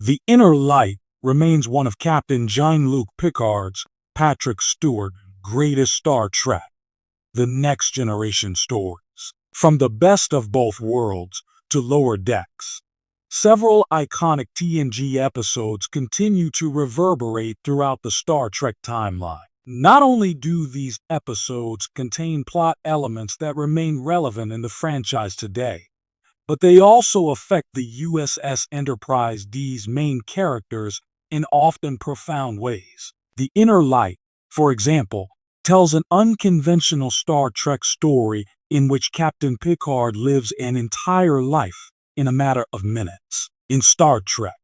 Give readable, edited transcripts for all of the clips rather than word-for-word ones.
The Inner Light remains one of Captain Jean-Luc Picard's, Patrick Stewart, greatest Star Trek, The Next Generation stories. From the best of both worlds to Lower Decks, several iconic TNG episodes continue to reverberate throughout the Star Trek timeline. Not only do these episodes contain plot elements that remain relevant in the franchise today, but they also affect the USS Enterprise D's main characters in often profound ways. The Inner Light, for example, tells an unconventional Star Trek story in which Captain Picard lives an entire life in a matter of minutes. In Star Trek,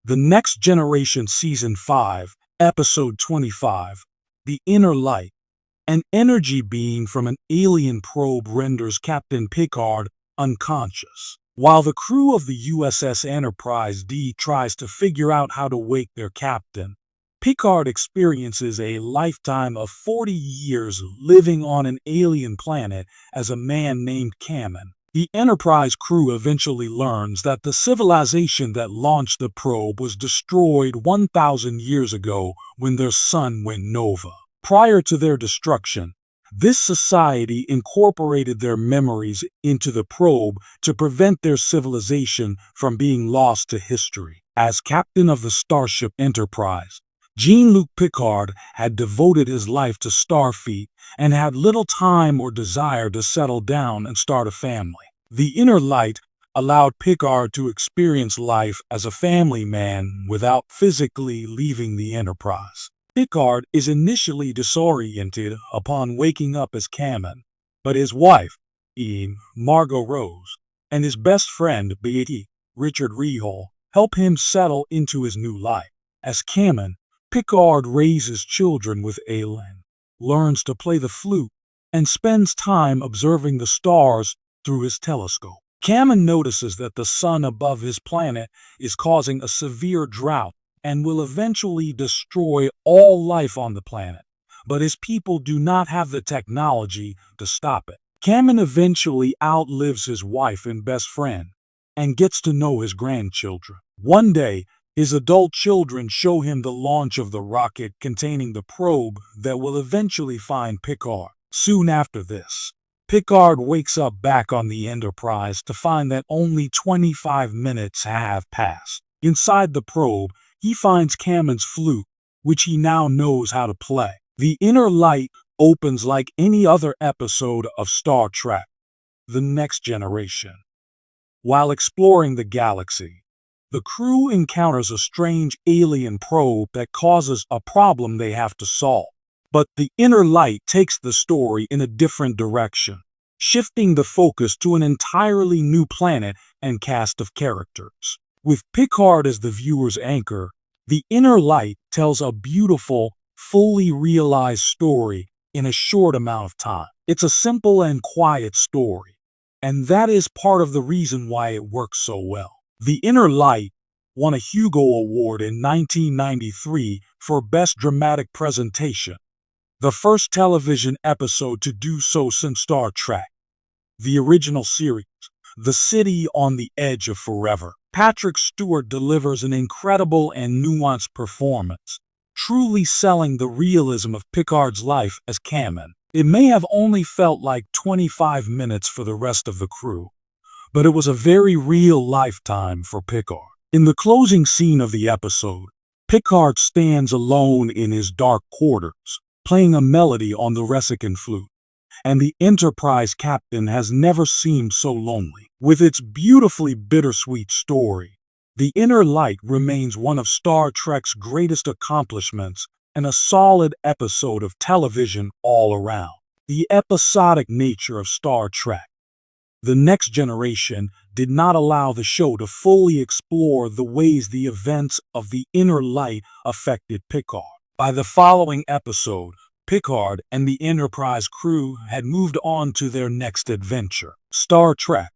The Next Generation Season 5, Episode 25, The Inner Light, an energy beam from an alien probe renders Captain Picard unconscious. While the crew of the USS Enterprise D tries to figure out how to wake their captain, Picard experiences a lifetime of 40 years living on an alien planet as a man named Kamen. The Enterprise crew eventually learns that the civilization that launched the probe was destroyed 1,000 years ago when their sun went nova. Prior to their destruction, this society incorporated their memories into the probe to prevent their civilization from being lost to history. As captain of the Starship Enterprise, Jean-Luc Picard had devoted his life to Starfleet and had little time or desire to settle down and start a family. The Inner Light allowed Picard to experience life as a family man without physically leaving the Enterprise. Picard is initially disoriented upon waking up as Kamen, but his wife, Ian, Margot Rose, and his best friend, Beatty, Richard Rehol, help him settle into his new life. As Kamen, Picard raises children with Aelin, learns to play the flute, and spends time observing the stars through his telescope. Kamen notices that the sun above his planet is causing a severe drought and will eventually destroy all life on the planet, but his people do not have the technology to stop it. Kamen eventually outlives his wife and best friend and gets to know his grandchildren. One day, his adult children show him the launch of the rocket containing the probe that will eventually find Picard. Soon after this, Picard wakes up back on the Enterprise to find that only 25 minutes have passed. Inside the probe, he finds Kamen's flute, which he now knows how to play. The Inner Light opens like any other episode of Star Trek, The Next Generation. While exploring the galaxy, the crew encounters a strange alien probe that causes a problem they have to solve. But the Inner Light takes the story in a different direction, shifting the focus to an entirely new planet and cast of characters. With Picard as the viewer's anchor, The Inner Light tells a beautiful, fully realized story in a short amount of time. It's a simple and quiet story, and that is part of the reason why it works so well. The Inner Light won a Hugo Award in 1993 for Best Dramatic Presentation, the first television episode to do so since Star Trek, the original series, The City on the Edge of Forever. Patrick Stewart delivers an incredible and nuanced performance, truly selling the realism of Picard's life as Kamen. It may have only felt like 25 minutes for the rest of the crew, but it was a very real lifetime for Picard. In the closing scene of the episode, Picard stands alone in his dark quarters, playing a melody on the Resican flute, and the Enterprise captain has never seemed so lonely. With its beautifully bittersweet story, The Inner Light remains one of Star Trek's greatest accomplishments and a solid episode of television all around. The episodic nature of Star Trek, The Next Generation, did not allow the show to fully explore the ways the events of The Inner Light affected Picard. By the following episode, Picard and the Enterprise crew had moved on to their next adventure, Star Trek.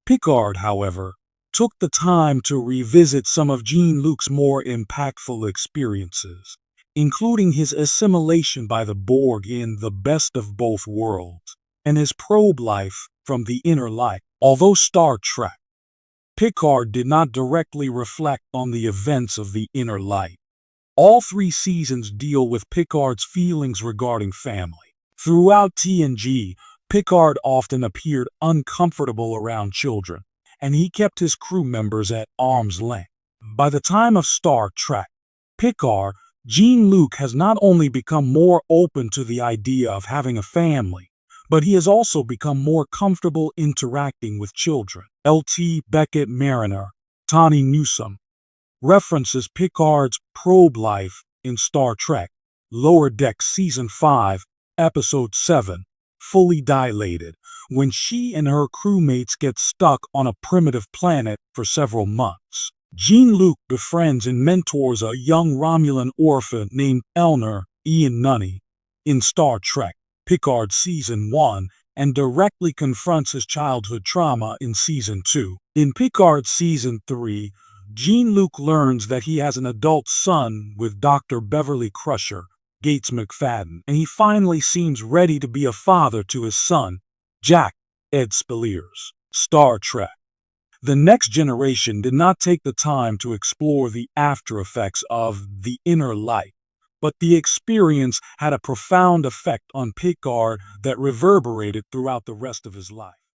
Picard, however, took the time to revisit some of Jean-Luc's more impactful experiences, including his assimilation by the Borg in The Best of Both Worlds, and his probe life from The Inner Light. Although Star Trek Picard did not directly reflect on the events of the Inner Light. All 3 seasons deal with Picard's feelings regarding family. Throughout TNG, Picard often appeared uncomfortable around children, and he kept his crew members at arm's length. By the time of Star Trek, Picard, Jean-Luc has not only become more open to the idea of having a family, but he has also become more comfortable interacting with children. Lt. Beckett Mariner, Tawny Newsome, references Picard's probe life in Star Trek Lower Decks Season 5, Episode 7, Fully Dilated, when she and her crewmates get stuck on a primitive planet for several months. Jean-Luc befriends and mentors a young Romulan orphan named Elner Ian Nunney in Star Trek Picard Season 1 and directly confronts his childhood trauma in Season 2. In Picard Season 3, Jean-Luc learns that he has an adult son with Dr. Beverly Crusher, Gates McFadden, and he finally seems ready to be a father to his son, Jack Ed Spaliers. Star Trek The Next Generation did not take the time to explore the after effects of the Inner Light, but the experience had a profound effect on Picard that reverberated throughout the rest of his life.